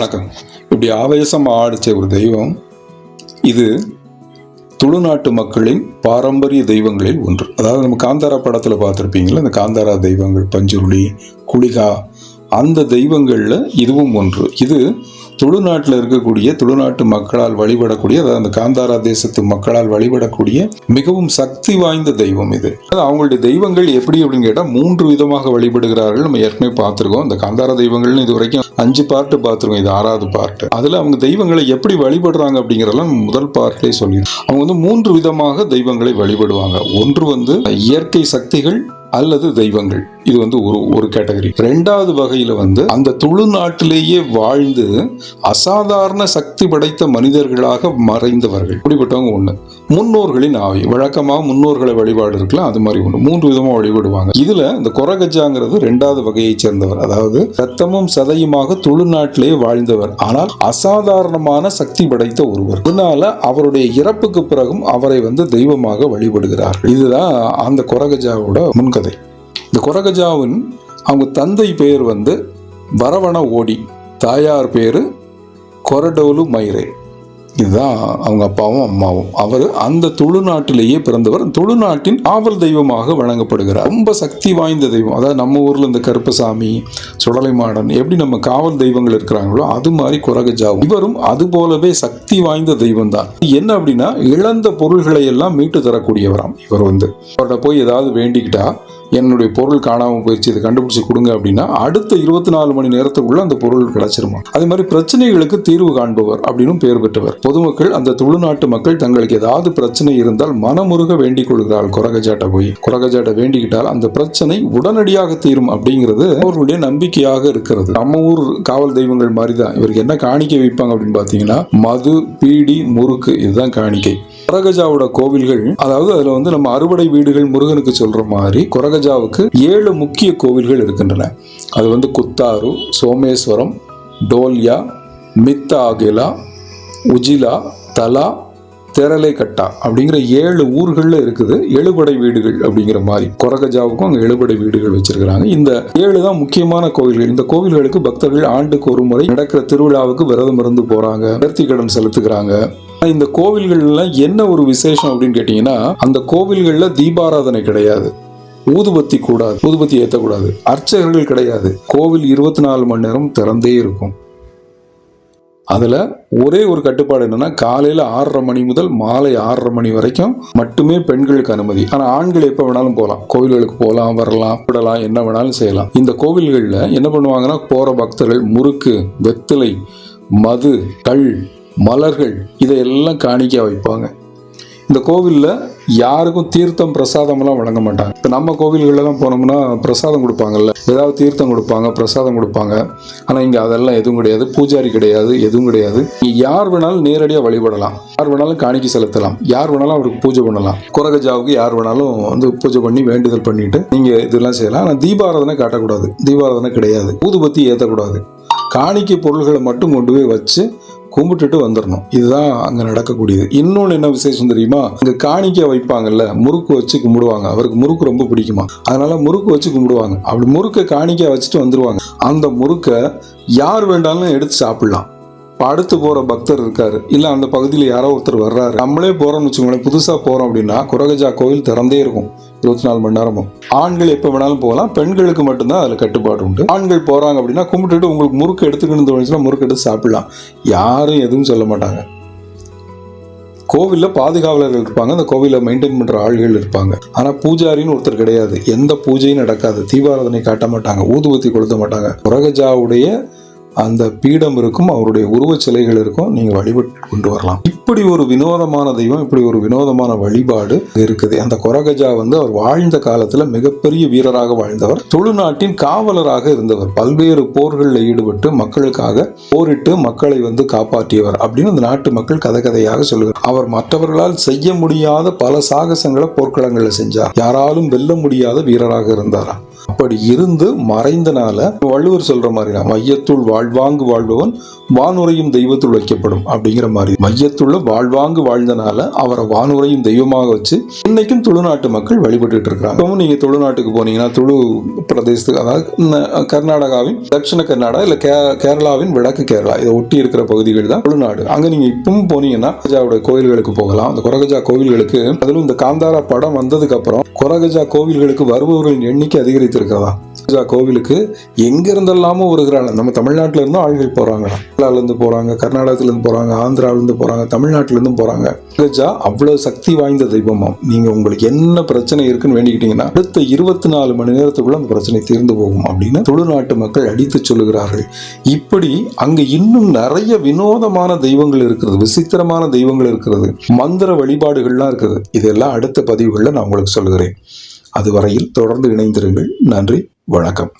வணக்கம். இப்படி ஆவேசமாக ஆடிச்ச ஒரு தெய்வம் இது துளுநாட்டு மக்களின் பாரம்பரிய தெய்வங்களில் ஒன்று. அதாவது நம்ம காந்தாரா படத்தில் பார்த்துருப்பீங்களா, அந்த காந்தாரா தெய்வங்கள் பஞ்சுருளி, குளிகா, அந்த தெய்வங்களில் இதுவும் ஒன்று. இது துளுநாட்டில் இருக்கக்கூடிய துளுநாட்டு மக்களால் வழிபடக்கூடிய, அதாவது அந்த காந்தாரா தேசத்து மக்களால் வழிபடக்கூடிய மிகவும் சக்தி வாய்ந்த தெய்வம் இது. அவங்களுடைய தெய்வங்கள் எப்படி அப்படின்னு கேட்டால் 3 விதமாக வழிபடுகிறார்கள். நம்ம ஏற்கனவே பார்த்துருக்கோம். இந்த காந்தாரா தெய்வங்கள்னு இது வரைக்கும் 5 பார்ட்டு பார்த்துருக்கோம். இது 6வது பார்ட்டு. அதில் அவங்க தெய்வங்களை எப்படி வழிபடுறாங்க அப்படிங்கிறதெல்லாம் முதல் பார்ட்லேயே சொல்லிடுறோம். அவங்க 3 விதமாக தெய்வங்களை வழிபடுவாங்க. ஒன்று இயற்கை சக்திகள் அல்லது தெய்வங்கள். இது ஒரு கேட்டகரி. 2வது வகையில அந்த துளுநாட்டிலேயே வாழ்ந்து அசாதாரண சக்தி படைத்த மனிதர்களாக மறைந்தவர்கள், இப்படிப்பட்டவங்க ஒண்ணு. முன்னோர்களின் ஆவி, வழக்கமாக முன்னோர்களை வழிபாடு இருக்கலாம், அது மாதிரி ஒண்ணு. 3 விதமா வழிபடுவாங்க. இதுல இந்த கொரகஜாங்கிறது 2வது வகையை சேர்ந்தவர். அதாவது ரத்தமும் சதையுமாக துளுநாட்டிலேயே வாழ்ந்தவர், ஆனால் அசாதாரணமான சக்தி படைத்த ஒருவர். இதனால அவருடைய இறப்புக்கு பிறகும் அவரை தெய்வமாக வழிபடுகிறார்கள். இதுதான் அந்த கொரகஜாவோட முன்கதை. இந்த கொரகஜாவின் அவங்க தந்தை பெயர் வரவண ஓடி, தாயார் பேரு கொரடோலு மைரே. இதுதான் அவங்க அப்பாவும் அம்மாவும். அவர் அந்த துளுநாட்டிலேயே பிறந்தவர். துளுநாட்டின் காவல் தெய்வமாக வழங்கப்படுகிறார். ரொம்ப சக்தி வாய்ந்த தெய்வம். அதாவது நம்ம ஊர்ல இந்த கருப்பசாமி, சுடலைமாடன் எப்படி நம்ம காவல் தெய்வங்கள் இருக்கிறாங்களோ அது மாதிரி கொரகஜாவும் இவரும் அது போலவே சக்தி வாய்ந்த தெய்வம் தான். என்ன அப்படின்னா, இழந்த பொருள்களை எல்லாம் மீட்டு தரக்கூடியவராம் இவர். அவர்கிட்ட போய் ஏதாவது வேண்டிக்கிட்டா, என்னுடைய பொருள் காணாமல் போயிடுச்சு, இதை கண்டுபிடிச்சு கொடுங்க அப்படின்னா அடுத்த 24 மணி நேரத்துக்குள்ள அந்த பொருள் கிடைச்சிருமா. அதே மாதிரி பிரச்சனைகளுக்கு தீர்வு காண்பவர் அப்படின்னு பெயர் பெற்றவர். பொதுமக்கள், அந்த துளுநாட்டு மக்கள் தங்களுக்கு ஏதாவது பிரச்சனை இருந்தால் மனமுருக வேண்டிக் கொள்கிறார்கள். கொரகஜாட்ட போய் கொரகஜாட்ட வேண்டிக்கிட்டால் அந்த பிரச்சனை உடனடியாக தீரும் அப்படிங்கிறது அவர்களுடைய நம்பிக்கையாக இருக்கிறது. நம்ம ஊர் காவல் தெய்வங்கள் மாதிரி தான். இவருக்கு என்ன காணிக்கை வைப்பாங்க அப்படின்னு பார்த்தீங்கன்னா, மது, பீடி, முறுக்கு, இதுதான் காணிக்கை. கொரகஜாவோட கோவில்கள், அதாவது அதுல நம்ம அறுபடை வீடுகள் முருகனுக்கு சொல்ற மாதிரி கொரகஜாவுக்கு 7 முக்கிய கோவில்கள் இருக்கின்றன. அது குத்தாரு, சோமேஸ்வரம், டோல்யா, மித்தாகேலா, உஜிலா, தலா, தெரலைக்கட்டா அப்படிங்கிற 7 ஊர்கள்ல இருக்குது 7 வீடுகள் அப்படிங்கிற மாதிரி. கொரகஜாவுக்கும் அங்க 7 வீடுகள் வச்சிருக்கிறாங்க. இந்த 7 தான் முக்கியமான கோவில்கள். இந்த கோவில்களுக்கு பக்தர்கள் ஆண்டுக்கு ஒரு முறை நடக்கிற திருவிழாவுக்கு விரதம் இருந்து போறாங்க, நேர்த்தி கடன் செலுத்துகிறாங்க. இந்த கோவில்கள்ல என்ன ஒரு விசேஷம் அப்படின்னு கேட்டீங்கன்னா, அந்த கோவில்கள்ல தீபாராதனை கிடையாது, ஊதுபத்தி கூடாது, ஊதுபத்தி ஏற்றக்கூடாது, அர்ச்சகர்கள் கிடையாது. கோவில் 24 மணி நேரம் திறந்தே இருக்கும். அதுல ஒரே ஒரு கட்டுப்பாடு என்னன்னா, காலையில 6:30 மணி முதல் மாலை 6:30 மணி வரைக்கும் மட்டுமே பெண்களுக்கு அனுமதி. ஆனா ஆண்கள் எப்ப வேணாலும் போகலாம், கோவில்களுக்கு போகலாம், வரலாம், விடலாம், என்ன வேணாலும் செய்யலாம். இந்த கோவில்கள்ல என்ன பண்ணுவாங்கன்னா, போற பக்தர்கள் முறுக்கு, வெத்திலை, மது, கல், மலர்கள் இதையெல்லாம் காணிக்க வைப்பாங்க. இந்த கோவில்ல யாருக்கும் தீர்த்தம், பிரசாதம் எல்லாம் வழங்க மாட்டாங்க. இப்ப நம்ம கோவில்கள்லாம் போனோம்னா பிரசாதம் கொடுப்பாங்கல்ல, ஏதாவது தீர்த்தம் கொடுப்பாங்க, பிரசாதம் கொடுப்பாங்க. ஆனா இங்க அதெல்லாம் எதுவும் கிடையாது. பூஜாரி கிடையாது, எதுவும் கிடையாது. யார் வேணாலும் நேரடியா வழிபடலாம், யார் வேணாலும் காணிக்கை செலுத்தலாம், யார் வேணாலும் அவருக்கு பூஜை பண்ணலாம். கொரகஜாவுக்கு யார் வேணாலும் பூஜை பண்ணி வேண்டுதல் பண்ணிட்டு நீங்க இதெல்லாம் செய்யலாம். ஆனா தீபாராதனை காட்டக்கூடாது, தீபாராதனை கிடையாது, ஊதுபத்தி ஏற்றக்கூடாது. காணிக்கை பொருள்களை மட்டும் கொண்டு போய் வச்சு கும்பிட்டுட்டு வந்துடணும். இதுதான் அங்க நடக்கக்கூடியது. இன்னொன்னு என்ன விசேஷம் தெரியுமா, அங்க காணிக்கை வைப்பாங்கல்ல, முறுக்கு வச்சு கும்பிடுவாங்க. அவருக்கு முறுக்கு ரொம்ப பிடிக்குமா, அதனால முறுக்கு வச்சு கும்பிடுவாங்க. அப்படி முறுக்க காணிக்கை வச்சுட்டு வந்துருவாங்க. அந்த முறுக்க யார் வேண்டாலும் எடுத்து சாப்பிடலாம். அடுத்து போற பக்தர் இருக்காரு, இல்ல அந்த பகுதியில் யாரோ ஒருத்தர் வர்றாரு, நம்மளே போறோம்னு வச்சுக்கோங்களேன், புதுசா போறோம் அப்படின்னா கொரகஜா கோவில் திறந்தே இருக்கும் 24 மணி நேரமும். ஆண்கள் எப்ப வேணாலும் போகலாம், பெண்களுக்கு மட்டும்தான் அதுல கட்டுப்பாடு உண்டு. ஆண்கள் போறாங்க அப்படின்னா கும்பிட்டுட்டு உங்களுக்கு முறுக்கு எடுத்துக்கணும்னு தோணுச்சுன்னா முறுக்கு எடுத்து சாப்பிடலாம், யாரும் எதுவும் சொல்ல மாட்டாங்க. கோவில்ல பாதுகாவலர்கள் இருப்பாங்க, அந்த கோவிலை மெயின்டைன் பண்ற ஆள்கள் இருப்பாங்க. ஆனா பூஜாரின்னு ஒருத்தர் கிடையாது, எந்த பூஜையும் நடக்காது, தீபாராதனை காட்ட மாட்டாங்க, ஊதுபத்தி கொளுத்த மாட்டாங்க. கொரகஜாவுடைய அந்த பீடம் இருக்கும், அவருடைய உருவச் சிலைகள் இருக்கும், நீங்க வழிபட்டு கொண்டு வரலாம். இப்படி ஒரு வினோதமான தெய்வம், இப்படி ஒரு வினோதமான வழிபாடு இருக்குது. அந்த கொரகஜா அவர் வாழ்ந்த காலத்துல மிகப்பெரிய வீரராக வாழ்ந்தவர், துளுநாட்டின் காவலராக இருந்தவர், பல்வேறு போர்களில் ஈடுபட்டு மக்களுக்காக போரிட்டு மக்களை காப்பாற்றியவர் அப்படின்னு அந்த நாட்டு மக்கள் கதை கதையாக சொல்லுவார். அவர் மற்றவர்களால் செய்ய முடியாத பல சாகசங்களை போர்க்களங்களில் செஞ்சார். யாராலும் வெல்ல முடியாத வீரராக இருந்தாராம். அப்படி இருந்து மறைந்தனால வள்ளுவர் சொல்ற மாதிரி மையத்துள் வாழ்வாங்கு வாழ்பவன் வானுரையும் தெய்வத்துள் வைக்கப்படும் அப்படிங்கிற மாதிரி மையத்துள்ள வாழ்வாங்கு வாழ்ந்தனால அவரை வானுரையும் தெய்வமாக வச்சு இன்னைக்கும் துளுநாட்டு மக்கள் வழிபட்டு இருக்கிறாங்க. இப்பவும் நீங்க துளுநாட்டுக்கு போனீங்கன்னா துளு பிரதேசத்துக்கு, அதாவது கர்நாடகாவின் தட்சிண கர்நாடகா இல்ல கேரளாவின் வடக்கு கேரளா இதை ஒட்டி இருக்கிற பகுதிகள் தான் துளுநாடு. அங்க நீங்க இப்பவும் போனீங்கன்னா கொரகஜாவோட கோயில்களுக்கு போகலாம். அந்த கொரகஜா கோவில்களுக்கு அதிலும் இந்த காந்தாரா படம் வந்ததுக்கு அப்புறம் கொரகஜா கோவில்களுக்கு வருபவர்களின் எண்ணிக்கை அதிகரித்திருக்கிறதா. கோவிலுக்கு எங்க இருந்தெல்லாமோ வருகிறாங்க. நம்ம தமிழ்நாட்டில இருந்தும் ஆள்கள் போறாங்க, கேரளால இருந்து போறாங்க, கர்நாடகத்துல இருந்து போறாங்க, ஆந்திராவில இருந்து போறாங்க, தமிழ்நாட்டில இருந்தும் போறாங்க. கொரகஜா அவ்வளவு சக்தி வாய்ந்த தெய்வமாம். நீங்க உங்களுக்கு என்ன பிரச்சனை இருக்குன்னு வேண்டிக்கிட்டீங்கன்னா அடுத்த 24 மணி நேரத்துக்குள்ள அந்த பிரச்சனை தீர்ந்து போகும் அப்படின்னு துளுநாட்டு மக்கள் அடித்து சொல்லுகிறார்கள். இப்படி அங்க இன்னும் நிறைய வினோதமான தெய்வங்கள் இருக்கிறது, விசித்திரமான தெய்வங்கள் இருக்கிறது, மந்திர வழிபாடுகள்லாம் இருக்குது. இதெல்லாம் அடுத்த பதிவுகளில் நான் உங்களுக்கு சொல்லுகிறேன். அதுவரையில் தொடர்ந்து இணைந்திருங்கள். நன்றி, வணக்கம்.